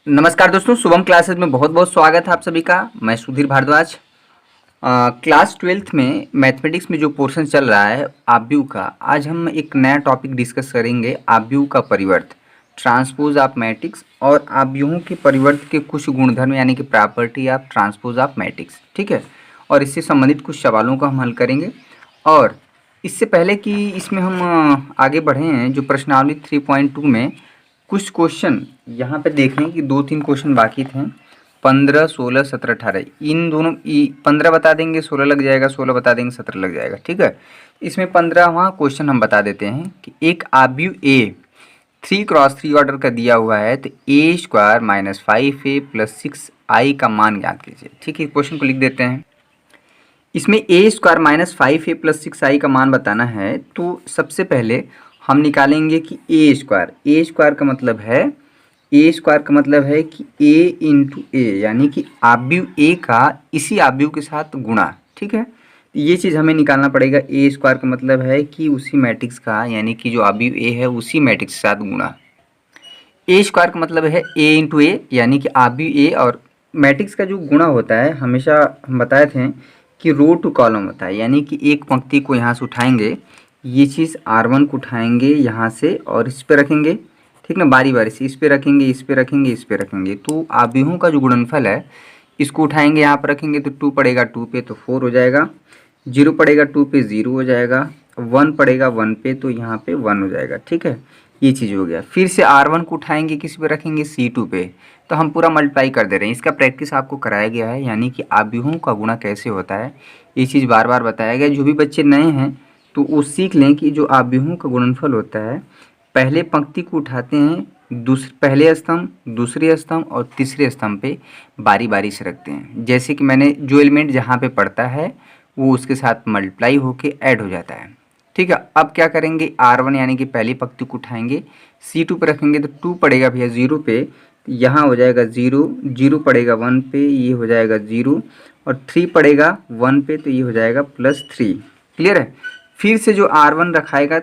नमस्कार दोस्तों, शुभम क्लासेस में बहुत बहुत स्वागत है आप सभी का। मैं सुधीर भारद्वाज। क्लास 12th में मैथमेटिक्स में जो पोर्शन चल रहा है आव्यूह का, आज हम एक नया टॉपिक डिस्कस करेंगे। आव्यूह का परिवर्त, ट्रांसपोज ऑफ मैट्रिक्स और आव्यूहों के परिवर्त के कुछ गुणधर्म यानी कि property of transpose of matrix. ठीक है, और इससे संबंधित कुछ सवालों का हम हल करेंगे। और इससे पहले कि इसमें हम आगे बढ़ें, जो प्रश्नावली 3.2 में कुछ क्वेश्चन यहाँ पे देख लें कि 2-3 क्वेश्चन बाकी थे। 15, 16, 17, 18 इन दोनों 15 बता देंगे 16 लग जाएगा, 16 बता देंगे 17 लग जाएगा। ठीक है, इसमें 15वां क्वेश्चन हम बता देते हैं कि एक आव्यूह ए 3x3 ऑर्डर का दिया हुआ है, तो a² - 5a + 6i का मान ज्ञात कीजिए। ठीक है, क्वेश्चन को लिख देते हैं। इसमें a² - 5a + 6i का मान बताना है, तो सबसे पहले हम निकालेंगे कि a² का मतलब है कि a इंटू ए, यानी कि आव्यूह a का इसी आव्यूह के साथ गुणा। ठीक है, ये चीज़ हमें निकालना पड़ेगा। a² का मतलब है कि उसी मैट्रिक्स का, यानी कि जो आव्यूह a है उसी मैट्रिक्स के साथ गुणा। a² का मतलब है a इंटू ए, यानी कि आव्यूह a और मैट्रिक्स का जो गुणा होता है, हमेशा हम बताए थे कि रो टू कॉलम होता है, यानी कि एक पंक्ति को यहाँ से उठाएंगे, ये चीज़ R1 को उठाएंगे यहाँ से और इस पे रखेंगे। ठीक ना, बारी बारी से इस पे रखेंगे, इस पे रखेंगे, इस पे रखेंगे। तो आव्यूहों का जो गुणनफल है, इसको उठाएंगे यहाँ पर रखेंगे तो 2 पड़ेगा 2 पे तो 4 हो जाएगा, 0 पड़ेगा 2 पे 0 हो जाएगा, 1 पड़ेगा 1 पे तो यहाँ पे 1 हो जाएगा। ठीक है, ये चीज़ हो गया। फिर से R1 को उठाएंगे, किस पे रखेंगे, C2 पे, तो हम पूरा मल्टीप्लाई कर दे रहे हैं। इसका प्रैक्टिस आपको कराया गया है, यानी कि आव्यूहों का गुणा कैसे होता है, ये चीज़ बार बार बताया गया। जो भी बच्चे नए हैं तो वो सीख लें कि जो आव्यूहों का गुणनफल होता है, पहले पंक्ति को उठाते हैं, पहले स्तंभ, दूसरे स्तंभ और तीसरे स्तंभ पे बारी बारी से रखते हैं। जैसे कि मैंने जो एलिमेंट जहाँ पे पढ़ता है वो उसके साथ मल्टीप्लाई होके ऐड हो जाता है। ठीक है, अब क्या करेंगे, R1 यानी कि पहली पंक्ति को उठाएंगे, C2 पे रखेंगे तो 2 पड़ेगा भैया 0 पे, यहाँ हो जाएगा 0, 0 पड़ेगा 1 पे, ये हो जाएगा 0, और 3 पड़ेगा 1 पे तो ये हो जाएगा +3। क्लियर है। फिर से जो R1 रखाएगा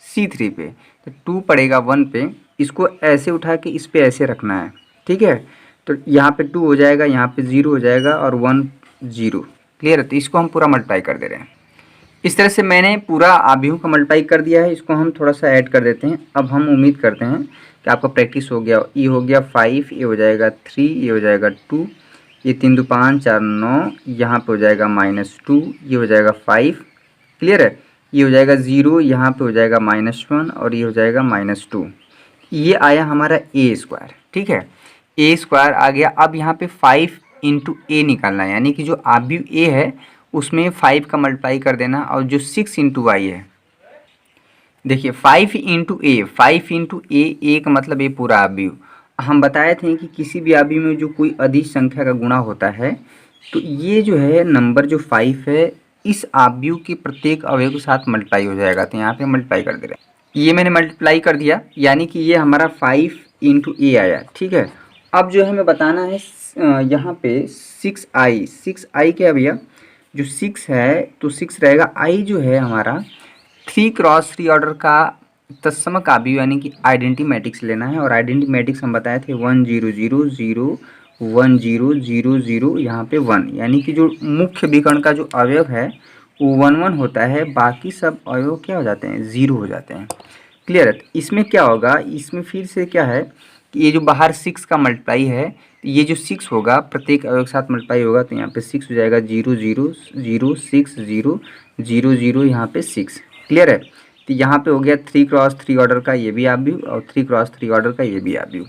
C3 पे, तो 2 पड़ेगा 1 पे, इसको ऐसे उठा के इस पे ऐसे रखना है। ठीक है, तो यहाँ पे 2 हो जाएगा, यहाँ पे 0 हो जाएगा और 1 0। क्लियर है, तो इसको हम पूरा मल्टीप्लाई कर दे रहे हैं। इस तरह से मैंने पूरा आव्यूह का मल्टीप्लाई कर दिया है। इसको हम थोड़ा सा ऐड कर देते हैं। अब हम उम्मीद करते हैं कि आपका प्रैक्टिस हो गया। ये हो गया 5, ये हो जाएगा 3, ये हो जाएगा 2, ये 3 2 5 4 9, यहाँ पे हो जाएगा -2, ये हो जाएगा 5। क्लियर है, ये हो जाएगा 0, यहाँ पे हो जाएगा -1 और ये हो जाएगा -2। ये आया हमारा a²। ठीक है, a² आ गया। अब यहाँ पे 5 इंटू ए निकालना है, यानी कि जो आव्यूह a है उसमें 5 का मल्टीप्लाई कर देना, और जो 6 इंटू y है, देखिए 5 इंटू ए, 5 इंटू ए का मतलब ये पूरा आव्यूह। हम बताए थे कि किसी भी आव्यूह में जो कोई अदिश संख्या का गुणा होता है, तो ये जो है नंबर जो 5 है, इस आव्यूह के प्रत्येक अवयव के साथ मल्टीप्लाई हो जाएगा। तो यहाँ पे मल्टीप्लाई कर दे रहे हैं, ये मैंने मल्टीप्लाई कर दिया, यानी कि ये हमारा 5 इंटू ए आया। ठीक है, अब जो हमें बताना है यहाँ पे 6i क्या है भैया, जो 6 है तो 6 रहेगा। i जो है हमारा 3x3 ऑर्डर का तत्समक आव्यूह, यानी कि आइडेंटिटी मैट्रिक्स लेना है। और आइडेंटिटी मैट्रिक्स हम बताए थे 1 0 0 0 1 0 0 0, यहाँ पे 1, यानी कि जो मुख्य विकर्ण का जो अवयव है वो 1 1 होता है, बाकी सब अवयव क्या हो जाते हैं, 0 हो जाते हैं। क्लियर है, इसमें क्या होगा, इसमें फिर से क्या है कि ये जो बाहर 6 का मल्टीप्लाई है, तो ये जो 6 होगा प्रत्येक अवयव के साथ मल्टीप्लाई होगा, तो यहाँ पे 6 हो जाएगा, 0 0 0 6 0 0 0, यहाँ पे 6। क्लियर है, तो यहाँ पे हो गया 3x3 ऑर्डर का ये भी आव्यूह और 3x3 ऑर्डर का ये भी आव्यूह।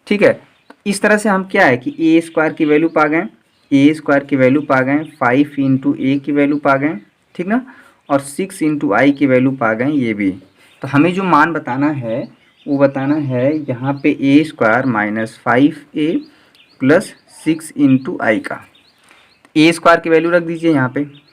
ठीक है, इस तरह से हम क्या है कि a² की वैल्यू पा गए, a² की वैल्यू पा गए, 5 इंटू ए की वैल्यू पा गए, ठीक ना, और 6 इंटू आई की वैल्यू पा गए ये भी। तो हमें जो मान बताना है वो बताना है यहाँ पे a² - 5a + 6 इंटू आई का। a² की वैल्यू रख दीजिए यहाँ पे।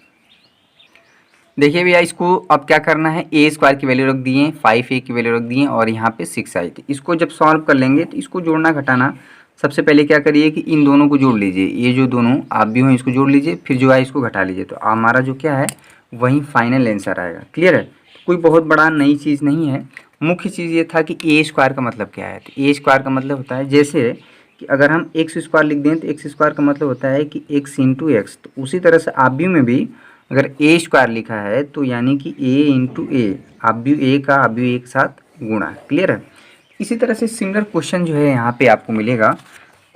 देखिए भैया, इसको अब क्या करना है, a² की वैल्यू रख दिए, 5a की वैल्यू रख दिए और यहाँ पे 6i थी। इसको जब सॉल्व कर लेंगे तो इसको जोड़ना घटाना, सबसे पहले क्या करिए कि इन दोनों को जोड़ लीजिए, ये जो दोनों आव्यूह हैं इसको जोड़ लीजिए, फिर जो है इसको घटा लीजिए, तो हमारा जो क्या है वही फाइनल आंसर आएगा। क्लियर है, कोई बहुत बड़ा नई चीज़ नहीं है। मुख्य चीज़ ये था कि a² का मतलब क्या है, तो a² का मतलब होता है जैसे कि अगर हम एक्स स्क्वायर लिख दें तो एक्स स्क्वायर का मतलब होता है कि एक्स इंटू एक्स। तो उसी तरह से आव्यूह में भी अगर ए स्क्वायर लिखा है तो यानी कि ए इंटू ए, आव्यूह ए का आव्यूह ए के साथ गुणा। क्लियर है। इसी तरह से सिमिलर क्वेश्चन जो है यहाँ पे आपको मिलेगा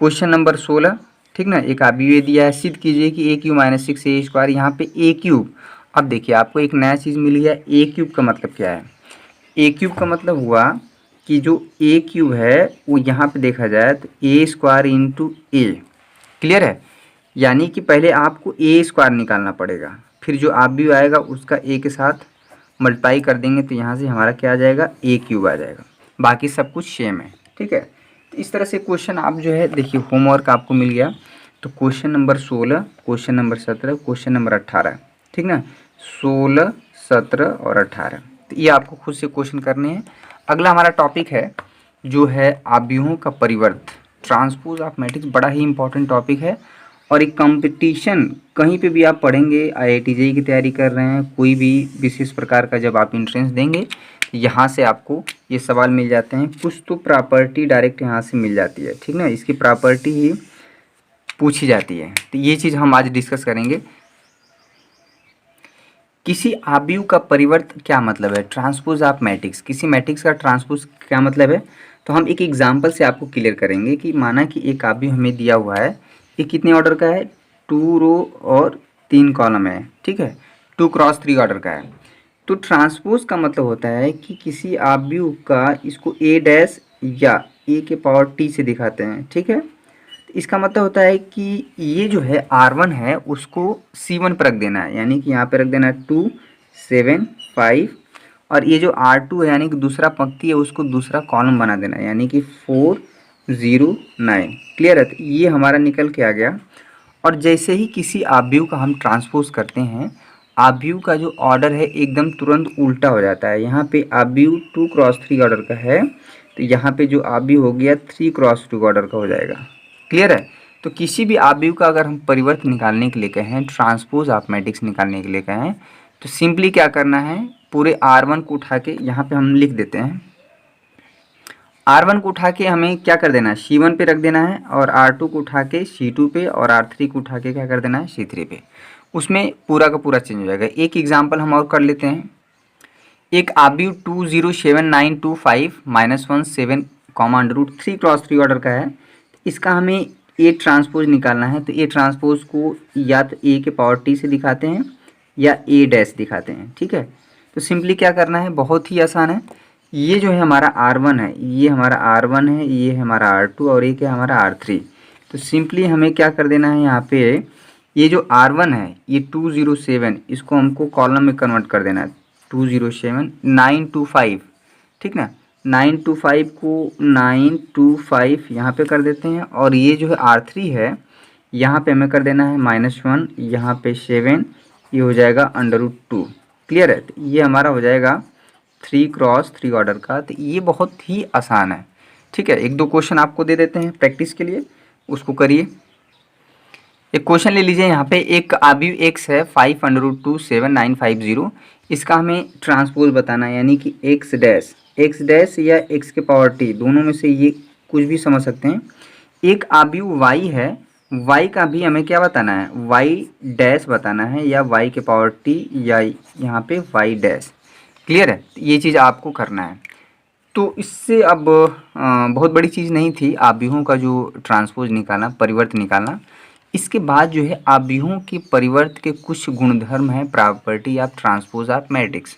क्वेश्चन नंबर 16। ठीक ना, एक आव्यूह दिया है, सिद्ध कीजिए कि ए क्यूब माइनस 6 ए स्क्वायर, यहाँ पे ए क्यूब। अब देखिए आपको एक नया चीज़ मिली है, ए क्यूब का मतलब क्या है। ए क्यूब का मतलब हुआ कि जो ए क्यूब है वो यहाँ पे देखा जाए तो ए स्क्वायर इंटू ए। क्लियर है। यानी कि पहले आपको ए स्क्वायर निकालना पड़ेगा, फिर जो आव्यूह आएगा उसका ए के साथ मल्टीप्लाई कर देंगे तो यहाँ से हमारा क्या आ जाएगा, ए क्यूब आ जाएगा। बाकी सब कुछ सेम है। ठीक है। तो इस तरह से क्वेश्चन आप जो है देखिए, होमवर्क आपको मिल गया। तो question number 16, question number 17, question number 18। ठीक ना, 16, 17 और 18, तो ये आपको खुद से क्वेश्चन करने हैं। अगला हमारा टॉपिक है जो है आव्यूहों का परिवर्त, ट्रांसपोज ऑफ मैट्रिक्स। बड़ा ही इंपॉर्टेंट टॉपिक है और एक कंपटीशन कहीं पे भी आप पढ़ेंगे, IIT JEE की तैयारी कर रहे हैं, कोई भी विशेष प्रकार का जब आप एंट्रेंस देंगे यहाँ से आपको ये सवाल मिल जाते हैं। कुछ तो प्रॉपर्टी डायरेक्ट यहाँ से मिल जाती है। ठीक ना, इसकी प्रॉपर्टी ही पूछी जाती है। तो ये चीज़ हम आज डिस्कस करेंगे। किसी आव्यूह का परिवर्त क्या मतलब है, ट्रांसपोज ऑफ मैट्रिक्स, किसी मैट्रिक्स का ट्रांसपोज क्या मतलब है। तो हम एक एग्जांपल से आपको क्लियर करेंगे कि माना कि एक आव्यूह हमें दिया हुआ है, ये कितने ऑर्डर का है, 2 रो और 3 कॉलम है। ठीक है, 2 क्रॉस 3 ऑर्डर का है। तो ट्रांसपोज का मतलब होता है कि किसी आव्यूह का इसको ए डैश या ए के पावर टी से दिखाते हैं। ठीक है, इसका मतलब होता है कि ये जो है R1 है उसको C1 पर रख देना है, यानी कि यहाँ पे रख देना है 2, 7, 5, और ये जो R2 है यानी कि दूसरा पंक्ति है उसको दूसरा कॉलम बना देना है, यानी कि 4, 0, 9। क्लियर है। तो ये हमारा निकल के आ गया। और जैसे ही किसी आव्यूह का हम ट्रांसपोज करते हैं, आव्यूह का जो ऑर्डर है एकदम तुरंत उल्टा हो जाता है। यहाँ पे आव्यूह 2 क्रॉस 3 ऑर्डर का है तो यहाँ पे जो आव्यूह हो गया 3 क्रॉस 2 ऑर्डर का हो जाएगा। क्लियर है। तो किसी भी आव्यूह का अगर हम परिवर्त निकालने के लिए कहें, ट्रांसपोज ऑफ मैट्रिक्स निकालने के लिए कहें, तो सिंपली क्या करना है, पूरे R1 को उठा के यहाँ पे हम लिख देते हैं। R1 को उठा के हमें क्या कर देना है, C1 पे रख देना है, और R2 को उठा के C2 पे, और R3 को उठा के क्या कर देना है, C3 पे। उसमें पूरा का पूरा चेंज हो जाएगा। एक एग्जाम्पल हम और कर लेते हैं। एक आव्यूह 20792 -1 7 √3 क्रॉस 3 ऑर्डर का है। इसका हमें ए ट्रांसपोज निकालना है। तो ए ट्रांसपोज को या तो ए के पावर टी से दिखाते हैं या ए डैश दिखाते हैं। ठीक है, तो सिंपली क्या करना है, बहुत ही आसान है। ये जो है हमारा R1 है, ये हमारा R1 है, ये हमारा R2 और एक है हमारा R3। तो सिंपली हमें क्या कर देना है, यहाँ पे ये जो R1 है ये 207, इसको हमको कॉलम में कन्वर्ट कर देना है। 207 925। ठीक ना, 925 को 925 यहाँ पे कर देते हैं, और ये जो है R3 है यहाँ पे हमें कर देना है -1, यहाँ पे 7, ये हो जाएगा √2। क्लियर है। तो ये हमारा हो जाएगा 3 क्रॉस 3 ऑर्डर का। तो ये बहुत ही आसान है। ठीक है, एक दो क्वेश्चन आपको दे देते हैं प्रैक्टिस के लिए, उसको करिए। एक क्वेश्चन ले लीजिए, यहाँ पे एक आव्यूह x है 5 √2 7 9 5 0। इसका हमें ट्रांसपोज बताना है, यानी कि x डैश या x के पावर t, दोनों में से ये कुछ भी समझ सकते हैं। एक आव्यूह y है, y का भी हमें क्या बताना है, y डैश बताना है, या y के पावर t, या यहाँ पे y डैश। क्लियर है। ये चीज़ आपको करना है। तो इससे अब बहुत बड़ी चीज़ नहीं थी आव्यूहों का जो ट्रांसपोज निकालना, परिवर्त निकालना। इसके बाद जो है आव्यूहों के परिवर्त के कुछ गुणधर्म हैं, property of transpose of matrix.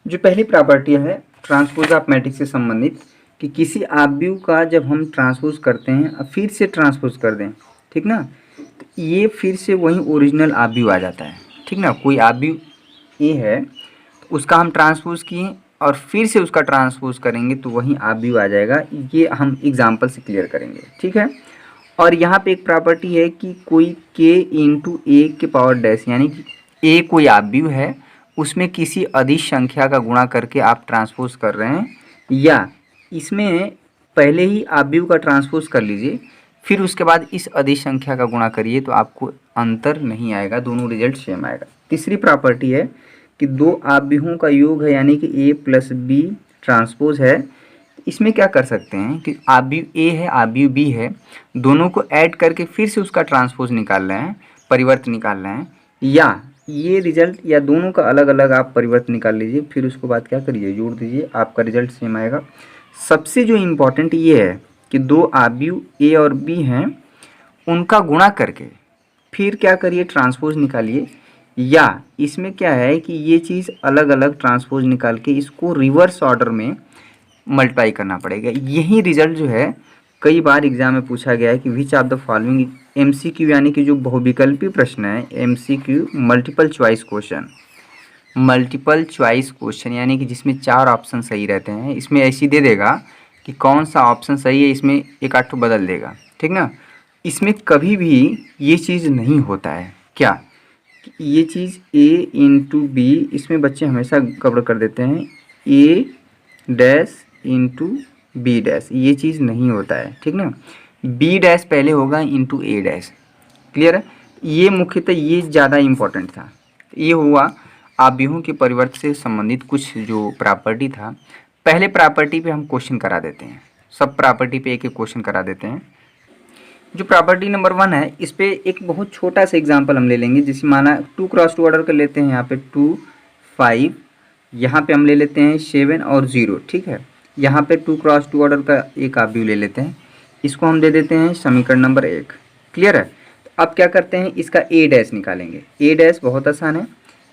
जो पहली प्रॉपर्टी है ट्रांसपोज ऑफ मैट्रिक्स से संबंधित, कि किसी आव्यूह का जब हम ट्रांसपोज करते हैं फिर से ट्रांसपोज कर दें, ठीक ना, तो ये फिर से वही ओरिजिनल आव्यूह आ जाता है। ठीक ना, कोई आव्यूह ए है तो उसका हम ट्रांसपोज किए और फिर से उसका ट्रांसपोज करेंगे तो वही आव्यूह आ जाएगा। ये हम एग्जाम्पल से क्लियर करेंगे। ठीक है। और यहाँ पे एक प्रॉपर्टी है कि कोई k इंटू ए के पावर डैश, यानी कि ए कोई आव्यूह है, उसमें किसी अदिश संख्या का गुणा करके आप ट्रांसपोज कर रहे हैं, या इसमें पहले ही आव्यूह का ट्रांसपोज कर लीजिए फिर उसके बाद इस अदिश संख्या का गुणा करिए, तो आपको अंतर नहीं आएगा, दोनों रिजल्ट सेम आएगा। तीसरी प्रॉपर्टी है कि दो आव्यूहों का योग है, यानी कि a + b ट्रांसपोज है। इसमें क्या कर सकते हैं कि आव्यूह ए है आव्यूह बी है, दोनों को ऐड करके फिर से उसका ट्रांसपोज निकाल रहे हैं, परिवर्त निकाल रहे हैं, या ये रिजल्ट या दोनों का अलग अलग आप परिवर्त निकाल लीजिए, फिर उसको बाद क्या करिए जोड़ दीजिए, आपका रिजल्ट सेम आएगा। सबसे जो इम्पोर्टेंट ये है कि दो आव्यूह ए और बी हैं, उनका गुणा करके फिर क्या करिए ट्रांसपोज निकालिए, या इसमें क्या है कि ये चीज़ अलग अलग ट्रांसपोज निकाल के इसको रिवर्स ऑर्डर में मल्टीप्लाई करना पड़ेगा। यही रिजल्ट जो है कई बार एग्जाम में पूछा गया है कि which of the following MCQ, यानी कि जो बहुविकल्पी प्रश्न है, MCQ multiple choice question, multiple choice question यानी कि जिसमें 4 ऑप्शन सही रहते हैं, इसमें ऐसी दे देगा कि कौन सा ऑप्शन सही है, इसमें एक आध ठो बदल देगा, ठीक ना। इसमें कभी भी ये चीज़ नहीं होता है, क्या ये चीज़ ए इंटू बी, इसमें बच्चे हमेशा गड़बड़ कर देते हैं, ए डैश इंटू बी डैश, ये चीज़ नहीं होता है, ठीक ना। बी डैश पहले होगा इंटू ए डैश, क्लियर है। ये मुख्यतः ये ज़्यादा इम्पोर्टेंट था। ये हुआ आव्यूहों के परिवर्त से संबंधित कुछ जो प्रॉपर्टी था। पहले प्रॉपर्टी पे हम क्वेश्चन करा देते हैं, सब प्रॉपर्टी पे एक एक क्वेश्चन करा देते हैं। जो प्रॉपर्टी नंबर 1 है, इस पे एक बहुत छोटा सा एग्जांपल हम ले लेंगे, जिसे माना 2x2 ऑर्डर कर लेते हैं, यहाँ पे 2 5, यहाँ पे हम ले लेते हैं 7 और 0, ठीक है। यहाँ पे 2x2 ऑर्डर का एक आव्यूह ले लेते हैं, इसको हम दे देते हैं समीकरण नंबर 1, क्लियर है। तो अब क्या करते हैं, इसका ए डैश निकालेंगे। ए डैश बहुत आसान है,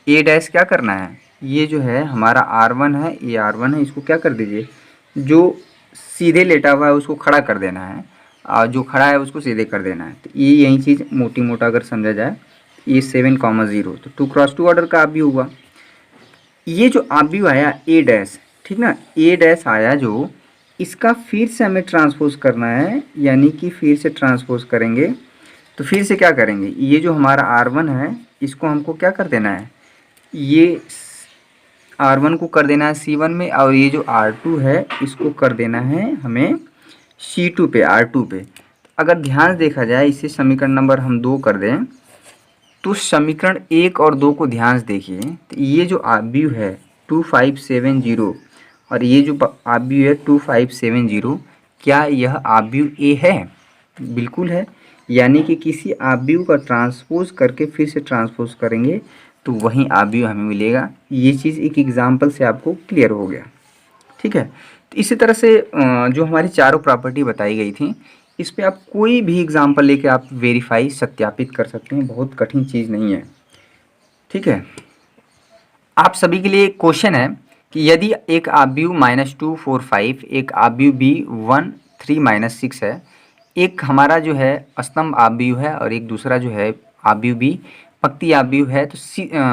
ए डैश क्या करना है, ये जो है हमारा R1 है, ये R1 है, इसको क्या कर दीजिए, जो सीधे लेटा हुआ है उसको खड़ा कर देना है, और जो खड़ा है उसको सीधे कर देना है। तो ये यही चीज़ मोटी मोटा अगर समझा जाए, ये 7,0 तो 2x2 ऑर्डर का आव्यूह हुआ। ये जो आव्यूह आया ए डैश, ठीक ना, ए डैश आया जो, इसका फिर से हमें ट्रांसपोज करना है, यानी कि फिर से ट्रांसपोज करेंगे। तो फिर से क्या करेंगे, ये जो हमारा R1 है इसको हमको क्या कर देना है, ये R1 को कर देना है C1 में, और ये जो R2 है इसको कर देना है हमें C2 पे, R2 पे। अगर ध्यान देखा जाए, इसे समीकरण नंबर हम 2 कर दें, तो समीकरण 1 और 2 को ध्यान से देखिए। तो ये जो आव्यूह है 2570 और ये जो आव्यूह है 2570, क्या यह आव्यूह ए है? बिल्कुल है। यानी कि किसी आव्यूह का ट्रांसपोज करके फिर से ट्रांसपोज करेंगे तो वही आव्यूह हमें मिलेगा। ये चीज़ एक एग्जाम्पल से आपको क्लियर हो गया, ठीक है। तो इसी तरह से जो हमारी चारों प्रॉपर्टी बताई गई थी, इस पे आप कोई भी एग्जाम्पल लेके आप वेरीफाई सत्यापित कर सकते हैं, बहुत कठिन चीज़ नहीं है, ठीक है। आप सभी के लिए क्वेश्चन है कि यदि एक आव्यूह -2 4 5, एक आव्यूह बी 1 3 -6 है, एक हमारा जो है स्तंभ आव्यूह है और एक दूसरा जो है आव्यूह बी पंक्ति आव्यूह है, तो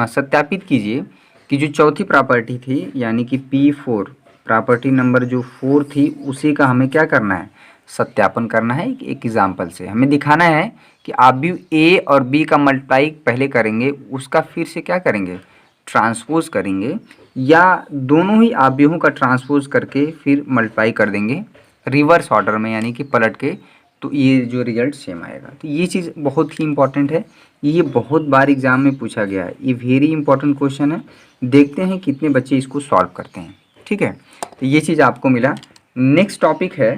सत्यापित कीजिए कि जो चौथी प्रॉपर्टी थी यानी कि P4 प्रॉपर्टी नंबर जो 4 थी, उसी का हमें क्या करना है, सत्यापन करना है। एक एग्जाम्पल से हमें दिखाना है कि आव्यूह ए और बी का मल्टीप्लाई पहले करेंगे, उसका फिर से क्या करेंगे, ट्रांसपोज करेंगे, या दोनों ही आव्यूहों का ट्रांसपोज करके फिर मल्टीप्लाई कर देंगे रिवर्स ऑर्डर में, यानी कि पलट के, तो ये जो रिजल्ट सेम आएगा। तो ये चीज़ बहुत ही इंपॉर्टेंट है, ये बहुत बार एग्जाम में पूछा गया है, ये वेरी इंपॉर्टेंट क्वेश्चन है। देखते हैं कितने बच्चे इसको सॉल्व करते हैं, ठीक है। तो ये चीज़ आपको मिला। नेक्स्ट टॉपिक है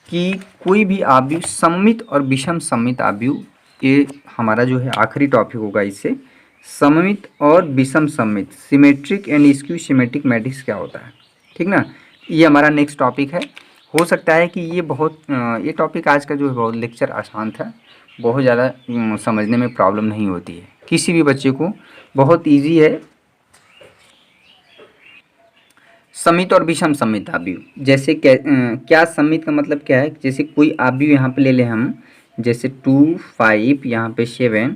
कि कोई भी आव्यूह सममित और विषम सममित आव्यूह, ये हमारा जो है आखिरी टॉपिक होगा इससे। सममित और विषम सममित, symmetric and skew symmetric matrix क्या होता है, ठीक ना, ये हमारा नेक्स्ट टॉपिक है। हो सकता है कि ये टॉपिक आज का जो है बहुत लेक्चर आसान था, बहुत ज़्यादा समझने में प्रॉब्लम नहीं होती है, किसी भी बच्चे को बहुत इजी है। सममित और विषम सममित आव्यूह, जैसे क्या सममित का मतलब क्या है, जैसे कोई आव्यूह यहाँ पे ले लें हम, जैसे 2 5, यहाँ पे 7,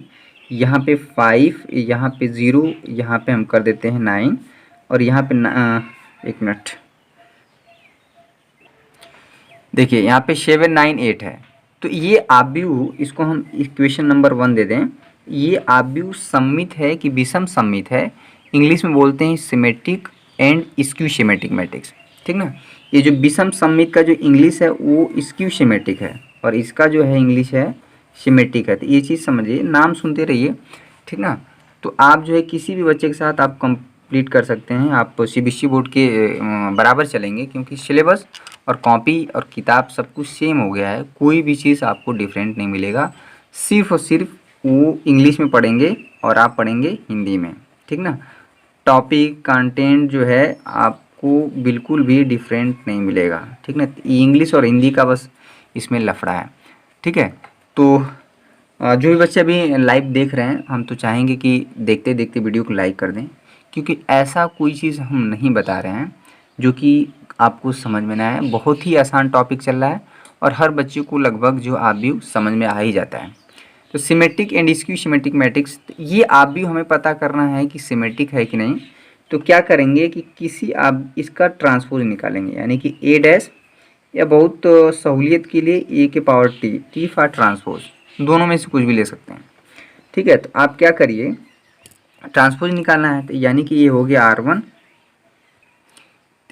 यहाँ पे 5, यहाँ पे 0, यहाँ पे हम कर देते हैं 9, और यहाँ पे एक मिनट देखिए, यहाँ पे 7 9 8 है। तो ये आव्यूह, इसको हम इक्वेशन नंबर 1 दे दें, ये आव्यूह सममित है कि विषम सममित है, इंग्लिश में बोलते हैं symmetric and skew symmetric matrix, ठीक ना। ये जो विषम सममित का जो इंग्लिश है वो स्क्यू सिमेट्रिक है, और इसका जो है इंग्लिश है सिमेट्रिक है। तो ये चीज़ समझिए, नाम सुनते रहिए, ठीक ना। तो आप जो है किसी भी बच्चे के साथ आप कंप्लीट कर सकते हैं, आप CBSE बोर्ड के बराबर चलेंगे, क्योंकि सिलेबस और कॉपी और किताब सब कुछ सेम हो गया है, कोई भी चीज़ आपको डिफरेंट नहीं मिलेगा। सिर्फ और सिर्फ वो इंग्लिश में पढ़ेंगे और आप पढ़ेंगे हिंदी में, ठीक ना। टॉपिक कंटेंट जो है आपको बिल्कुल भी डिफरेंट नहीं मिलेगा, ठीक ना। इंग्लिश और हिंदी का बस इसमें लफड़ा है, ठीक है। तो जो भी बच्चे अभी लाइव देख रहे हैं, हम तो चाहेंगे कि देखते देखते वीडियो को लाइक कर दें, क्योंकि ऐसा कोई चीज़ हम नहीं बता रहे हैं जो कि आपको समझ में ना आए। बहुत ही आसान टॉपिक चल रहा है और हर बच्चे को लगभग जो आव्यूह समझ में आ ही जाता है। तो symmetric and skew symmetric matrix, ये आव्यूह हमें पता करना है कि सिमेट्रिक है कि नहीं। तो क्या करेंगे कि किसी आप इसका ट्रांसपोज निकालेंगे, यानी कि ए डैश, या बहुत सहूलियत के लिए ए के power T, T for transpose, दोनों में से कुछ भी ले सकते हैं, ठीक है। तो आप क्या करिए, ट्रांसपोज निकालना है, तो यानी कि ये हो गया R1,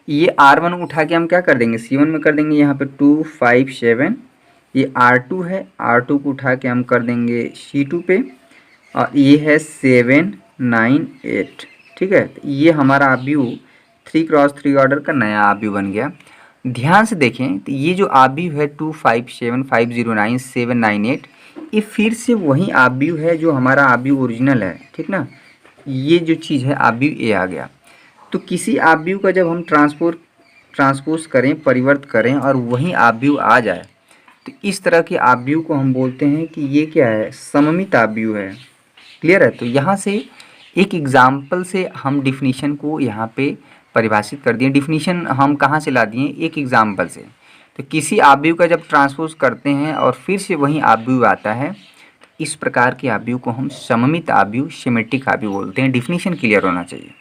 ये R1 उठा के हम क्या कर देंगे C1 में कर देंगे, यहाँ पे 2 5 7, ये R2 है, R2 को उठा के हम कर देंगे C2 पे, और ये है 7 9 8, ठीक है। तो ये हमारा आव्यूह 3x3 ऑर्डर का नया आव्यूह बन गया। ध्यान से देखें, तो ये जो आव्यूह है 2 5 7 5 0 9 7 9 8, ये फिर से वही आव्यूह है जो हमारा आव्यूह ओरिजिनल है, ठीक ना। ये जो चीज़ है आव्यूह ए आ गया। तो किसी आव्यूह का जब हम ट्रांसपोज करें, परिवर्त करें और वही आव्यूह आ जाए, तो इस तरह के आव्यूह को हम बोलते हैं कि ये क्या है, सममित आव्यूह है। क्लियर है। तो यहाँ से एक एग्जाम्पल से हम डिफिनीशन को यहाँ पे परिभाषित कर दिए। डिफिनीशन हम कहाँ से ला दिए, एक एग्जाम्पल से। तो किसी आव्यूह का जब ट्रांसपोज करते हैं और फिर से वही आव्यूह आता है, इस प्रकार के आव्यूह को हम सममित आव्यूह सिमेट्रिक आव्यूह बोलते हैं। डिफिनीशन क्लियर होना चाहिए,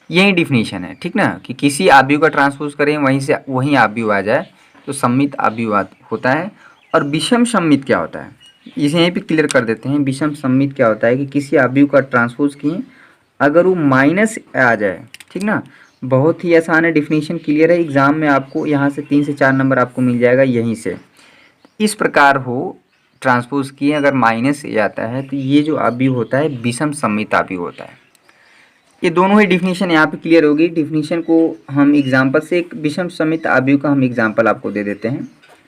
यही डिफिनीशन है, ठीक ना। कि किसी आव्यूह का ट्रांसपोज करें, वहीं से वहीं आव्यूह आ जाए, तो सममित आव्यूह होता है। और विषम सममित क्या होता है, इसे यहीं पे क्लियर कर देते हैं। विषम सममित क्या होता है कि किसी आव्यूह का ट्रांसपोज किए, अगर वो माइनस आ जाए, ठीक ना। बहुत ही आसान है, डिफिनीशन क्लियर है, एग्जाम में आपको यहाँ से 3 से 4 नंबर आपको मिल जाएगा यहीं से। इस प्रकार हो ट्रांसपोज किए, अगर माइनस ए आता है, तो ये जो आव्यूह होता है विषम सममित आव्यूह होता है। ये दोनों ही डिफिनीशन यहाँ पे क्लियर होगी। डिफिनीशन को हम एग्जाम्पल से, एक विषम सममित आव्यूह का हम एग्जाम्पल आपको दे देते हैं,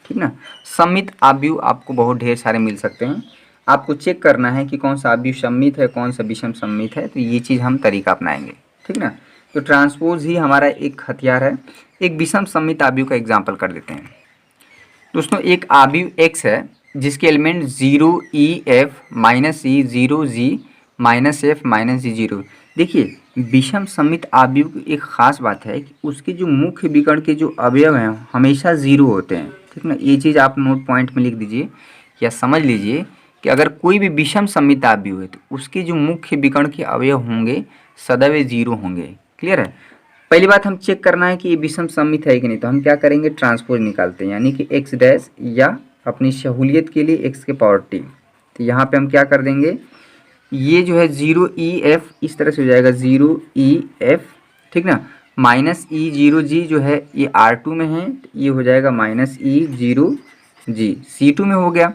ठीक ना। सममित आव्यूह आपको बहुत ढेर सारे मिल सकते हैं, आपको चेक करना है कि कौन सा आव्यूह सममित है, कौन सा विषम सममित है। तो ये चीज़ हम तरीका अपनाएंगे, ठीक ना। तो ट्रांसपोज ही हमारा एक हथियार है। एक विषम सममित आव्यूह का एग्जाम्पल कर देते हैं दोस्तों। एक आव्यूह x है जिसके एलिमेंट 0 e f माइनस ई 0 g माइनस एफ माइनस जी 0। देखिए, विषम सममित आव्यूह की एक ख़ास बात है कि उसके जो मुख्य विकर्ण के जो अवयव हैं हमेशा 0 होते हैं, ठीक ना। ये चीज़ आप नोट पॉइंट में लिख दीजिए या समझ लीजिए कि अगर कोई भी विषम सममित आव्यूह है तो उसके जो मुख्य विकर्ण के अवयव होंगे सदैव 0 होंगे। क्लियर है। पहली बात हम चेक करना है कि ये विषम सममित है कि नहीं, तो हम क्या करेंगे, ट्रांसपोज निकालते हैं, यानी कि एक्स डैश, या अपनी सहूलियत के लिए एक्स के पावर टी। तो यहाँ पे हम क्या कर देंगे, ये जो है 0 ई एफ इस तरह से हो जाएगा, 0 ई एफ, ठीक ना, माइनस ई 0 जी जो है ये R2 में है, ये हो जाएगा माइनस ई 0 जी, C2 में हो गया।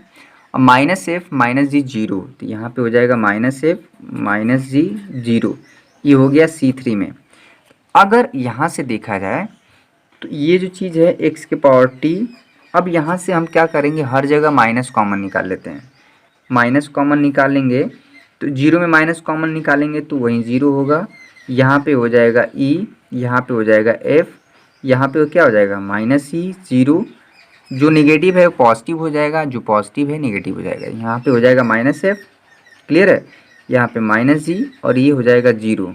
और माइनस एफ माइनस जी 0, तो यहाँ पे हो जाएगा माइनस एफ माइनस जी 0, ये हो गया C3 में। अगर यहाँ से देखा जाए तो ये जो चीज़ है एक्स के पावर टी, अब यहाँ से हम क्या करेंगे, हर जगह माइनस कॉमन निकाल लेते हैं। माइनस कॉमन निकालेंगे तो 0 में माइनस कॉमन निकालेंगे तो वहीं 0 होगा, यहाँ पे हो जाएगा ई, यहाँ पे हो जाएगा एफ, यहाँ पे क्या हो जाएगा माइनस ई 0, जो नेगेटिव है वो पॉजिटिव हो जाएगा, जो पॉजिटिव है नेगेटिव हो जाएगा, यहाँ पे हो जाएगा माइनस एफ। क्लियर है। यहाँ पे माइनस जी और ये हो जाएगा 0।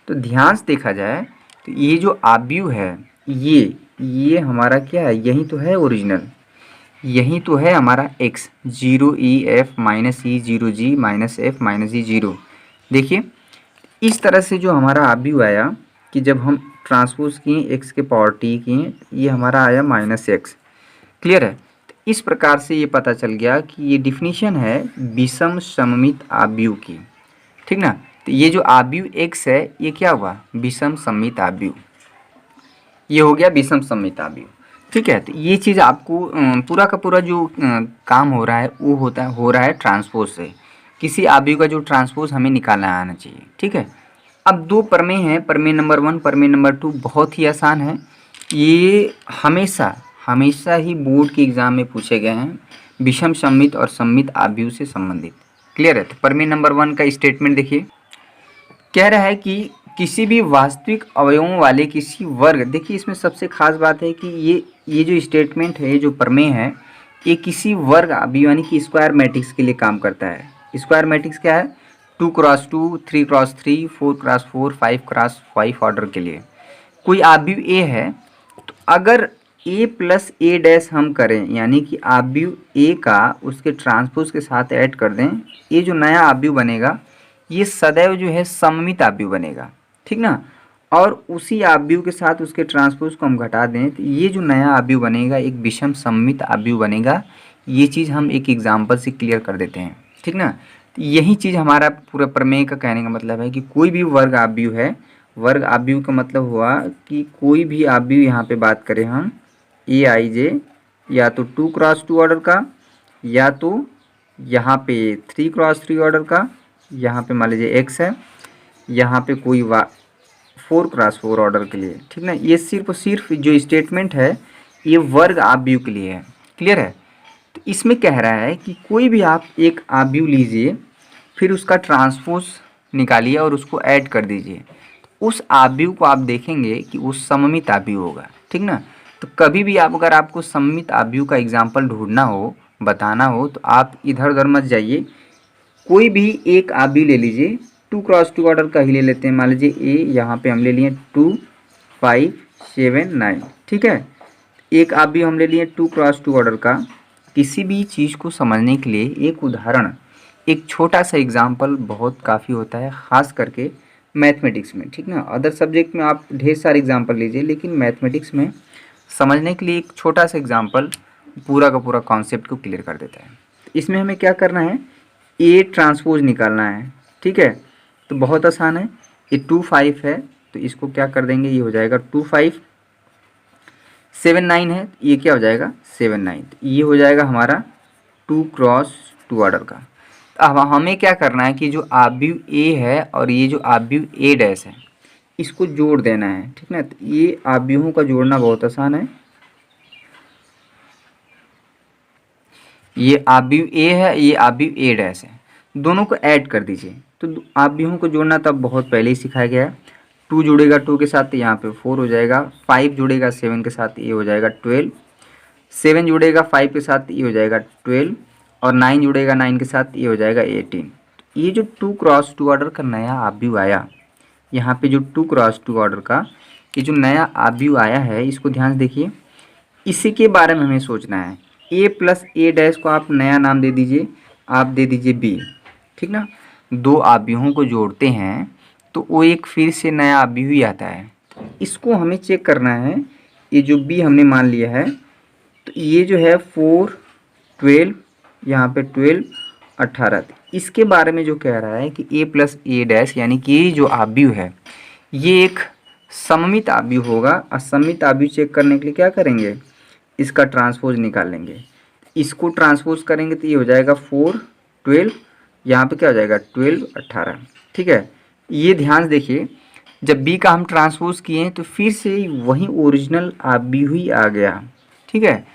तो ध्यान से देखा जाए तो ये जो आव्यूह है ये हमारा क्या है, यही तो है ओरिजिनल, यही तो है हमारा x 0 ई एफ माइनस ई 0 जी माइनस एफ माइनस जी 0। देखिए, इस तरह से जो हमारा आव्यूह आया कि जब हम ट्रांसपोज किए x के पावर t किए, ये हमारा आया माइनस एक्स। क्लियर है। तो इस प्रकार से ये पता चल गया कि ये डिफिनीशन है विषम सममित आव्यूह की, ठीक ना। तो ये जो आव्यूह x है ये क्या हुआ, विषम सममित आव्यूह, ये हो गया विषम सममित आव्यूह, ठीक है। तो ये चीज़ आपको पूरा का पूरा जो काम हो रहा है वो हो रहा है ट्रांसपोज से। किसी आव्यूह का जो ट्रांसपोज हमें निकालना आना चाहिए, ठीक है। अब दो प्रमेय हैं, प्रमेय नंबर 1 प्रमेय नंबर 2, बहुत ही आसान है। ये हमेशा हमेशा ही बोर्ड के एग्जाम में पूछे गए हैं, विषम सममित और सममित आव्यूह से संबंधित। क्लियर है। तो प्रमेय नंबर 1 का स्टेटमेंट देखिए, कह रहा है कि किसी भी वास्तविक अवयवों वाले किसी वर्ग, देखिए इसमें सबसे खास बात है कि ये जो स्टेटमेंट है, ये जो प्रमेय है, ये किसी वर्ग अवयव यानी कि स्क्वायर मैट्रिक्स के लिए काम करता है। स्क्वायर मैट्रिक्स क्या है? 2x2, 3x3, 4x4, 5x5 order के लिए कोई आव्यूह ए है, तो अगर a प्लस ए डैश हम करें, यानी कि आव्यूह ए का उसके ट्रांसपोज के साथ ऐड कर दें, ये जो नया आव्यूह बनेगा ये सदैव जो है सममित आव्यूह बनेगा, ठीक ना। और उसी आव्यूह के साथ उसके ट्रांसपोज को हम घटा दें तो ये जो नया आव्यूह बनेगा एक विषम सममित आव्यूह बनेगा। ये चीज़ हम एक एग्जाम्पल से क्लियर कर देते हैं, ठीक ना। तो यही चीज़ हमारा पूरा प्रमेय का कहने का मतलब है कि कोई भी वर्ग आव्यूह है, वर्ग आव्यूह का मतलब हुआ कि कोई भी आव्यूह, यहाँ पे बात करें हम ए आई जे, या तो 2x2 ऑर्डर का, या तो यहाँ पे 3x3 ऑर्डर का, यहाँ पे मान लीजिए x है, यहाँ पे कोई 4x4 ऑर्डर के लिए, ठीक ना। ये सिर्फ और सिर्फ जो स्टेटमेंट है ये वर्ग आव्यूह के लिए है। क्लियर है। तो इसमें कह रहा है कि कोई भी आप एक आव्यूह लीजिए, फिर उसका ट्रांसपोज निकालिए और उसको ऐड कर दीजिए, उस आव्यूह को आप देखेंगे कि वो सममित आव्यूह होगा, ठीक ना। तो कभी भी आप, अगर आपको सममित आव्यूह का एग्जाम्पल ढूंढना हो, बताना हो, तो आप इधर उधर मत जाइए, कोई भी एक आव्यूह ले लीजिए। 2x2 ऑर्डर का ही ले लेते हैं, मान लीजिए ए, यहाँ पे हम ले लिए 2, 5, 7, 9, ठीक है। एक आव्यूह हम ले लिए 2x2 ऑर्डर का। किसी भी चीज़ को समझने के लिए एक उदाहरण, एक छोटा सा एग्जाम्पल बहुत काफ़ी होता है, ख़ास करके मैथमेटिक्स में, ठीक ना। अदर सब्जेक्ट में आप ढेर सारे एग्जाम्पल लीजिए, लेकिन मैथमेटिक्स में समझने के लिए एक छोटा सा एग्जाम्पल पूरा का पूरा कॉन्सेप्ट को क्लियर कर देता है। इसमें हमें क्या करना है, ए ट्रांसपोज निकालना है, ठीक है। तो बहुत आसान है, ये 2, 5 है तो इसको क्या कर देंगे, ये हो जाएगा 2, 5, 7, 9 है, ये क्या हो जाएगा 7, 9, ये हो जाएगा हमारा 2x2 ऑर्डर का। अब हमें क्या करना है कि जो आव्यूह ए है और ये जो आव्यूह ए डैश है, इसको जोड़ देना है, ठीक ना। तो ये आव्यूहों का जोड़ना बहुत आसान है। ये आव्यूह ए है, ये आव्यूह ए डैश है, दोनों को ऐड कर दीजिए। तो आव्यूहों को जोड़ना तब बहुत पहले ही सिखाया गया है। 2 जुड़ेगा 2 के साथ तो यहाँ पे 4 हो जाएगा, 5 जुड़ेगा 7 के साथ ये हो जाएगा 12, 7 जुड़ेगा 5 के साथ ये हो जाएगा 12, और 9 जुड़ेगा 9 के साथ ये हो जाएगा 18। ये जो 2x2 ऑर्डर का नया आव्यूह आया, यहाँ पे जो 2x2 ऑर्डर का ये जो नया आव्यूह आया है, इसको ध्यान से देखिए, इसी के बारे में हमें सोचना है। ए प्लस ए डैश को आप नया नाम दे दीजिए, आप दे दीजिए बी, ठीक ना। दो आव्यूहों को जोड़ते हैं तो वो एक फिर से नया आव्यूह ही आता है। इसको हमें चेक करना है, ये जो बी हमने मान लिया है, तो ये जो है 4, 12, यहाँ पे 12, 18, इसके बारे में जो कह रहा है कि ए प्लस ए डैश यानी कि ये जो आव्यूह है ये एक सममित आव्यूह होगा। और सममित आव्यूह चेक करने के लिए क्या करेंगे, इसका ट्रांसपोज निकाल लेंगे। इसको ट्रांसपोज करेंगे तो ये हो जाएगा 4, 12, यहाँ पे क्या हो जाएगा 12, 18, ठीक है। ये ध्यान से देखिए, जब बी का हम ट्रांसपोज किए तो फिर से वही ओरिजिनल आव्यूह ही आ गया, ठीक है।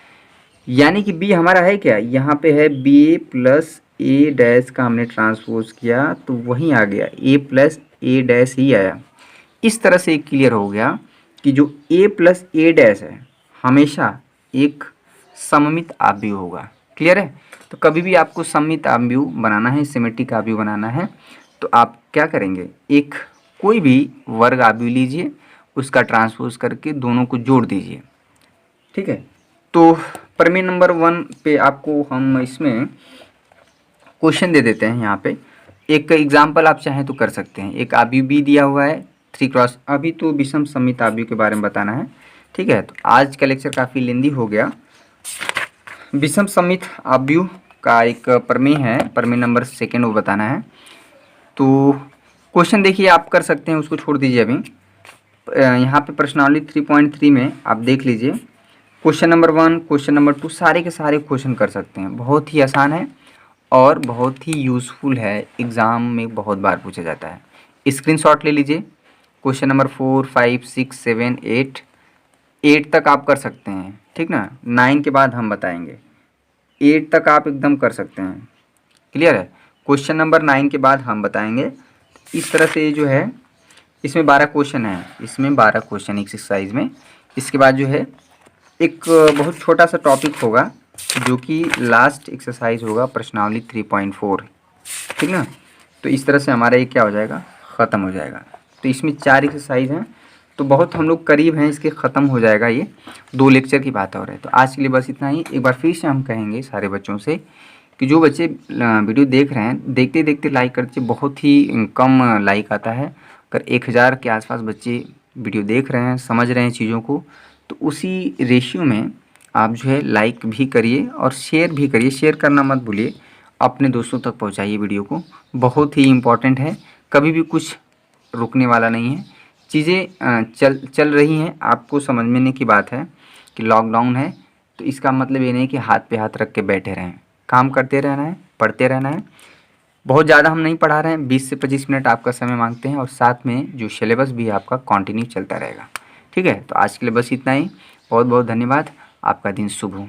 यानी कि बी हमारा है क्या, यहाँ पे है बी प्लस ए डैश का हमने ट्रांसपोज किया तो वही आ गया, ए प्लस ए डैश ही आया। इस तरह से क्लियर हो गया कि जो ए प्लस ए डैश है हमेशा एक सममित आव्यूह होगा। क्लियर है। तो कभी भी आपको सममित आव्यूह बनाना है, सिमेट्रिक आव्यूह बनाना है, तो आप क्या करेंगे, एक कोई भी वर्ग आव्यूह लीजिए, उसका ट्रांसपोज करके दोनों को जोड़ दीजिए, ठीक है। तो प्रमेय नंबर 1 पे आपको हम इसमें क्वेश्चन दे देते हैं। यहाँ पे एक एग्जाम्पल आप चाहें तो कर सकते हैं। एक आव्यूह बी दिया हुआ है 3x, अभी तो विषम सममित आव्यूह के बारे में बताना है, ठीक है। तो आज का लेक्चर काफ़ी लेंदी हो गया। विषम सममित आव्यूह का एक प्रमेय है, प्रमेय नंबर 2 वो बताना है। तो क्वेश्चन देखिए, आप कर सकते हैं, उसको छोड़ दीजिए अभी। यहाँ पे प्रश्नावली 3.3 में आप देख लीजिए, क्वेश्चन नंबर 1, क्वेश्चन नंबर 2 सारे के सारे क्वेश्चन कर सकते हैं। बहुत ही आसान है और बहुत ही यूज़फुल है, एग्ज़ाम में बहुत बार पूछा जाता है। स्क्रीनशॉट ले लीजिए। क्वेश्चन नंबर 4, 5, 6, 7, 8 8 तक आप कर सकते हैं, ठीक ना। 9 के बाद हम बताएंगे, 8 तक आप एकदम कर सकते हैं। क्लियर है। क्वेश्चन नंबर 9 के बाद हम बताएंगे। इस तरह से जो है इसमें 12 क्वेश्चन है, इसमें 12 क्वेश्चन एक्सरसाइज में। इसके बाद जो है एक बहुत छोटा सा टॉपिक होगा जो कि लास्ट एक्सरसाइज होगा, प्रश्नावली 3.4, ठीक ना। तो इस तरह से हमारा ये क्या हो जाएगा, ख़त्म हो जाएगा। तो इसमें 4 एक्सरसाइज हैं, तो बहुत हम लोग करीब हैं, इसके ख़त्म हो जाएगा, ये 2 लेक्चर की बात हो रही है। तो आज के लिए बस इतना ही। एक बार फिर से हम कहेंगे सारे बच्चों से कि जो बच्चे वीडियो देख रहे हैं, देखते देखते लाइक करते, बहुत ही कम लाइक आता है। अगर 1000 के आसपास बच्चे वीडियो देख रहे हैं, समझ रहे हैं चीज़ों को, तो उसी रेशियो में आप जो है लाइक भी करिए और शेयर भी करिए। शेयर करना मत भूलिए, अपने दोस्तों तक पहुंचाइए वीडियो को, बहुत ही इम्पोर्टेंट है। कभी भी कुछ रुकने वाला नहीं है, चीज़ें चल रही हैं। आपको समझने की बात है कि लॉकडाउन है, तो इसका मतलब ये नहीं कि हाथ पे हाथ रख के बैठे रहें। काम करते रहना है, पढ़ते रहना है। बहुत ज़्यादा हम नहीं पढ़ा रहे हैं, 20 से 25 मिनट आपका समय मांगते हैं, और साथ में जो सिलेबस भी आपका कंटिन्यू चलता रहेगा। ठीक है, तो आज के लिए बस इतना ही। बहुत बहुत धन्यवाद। आपका दिन शुभ हो।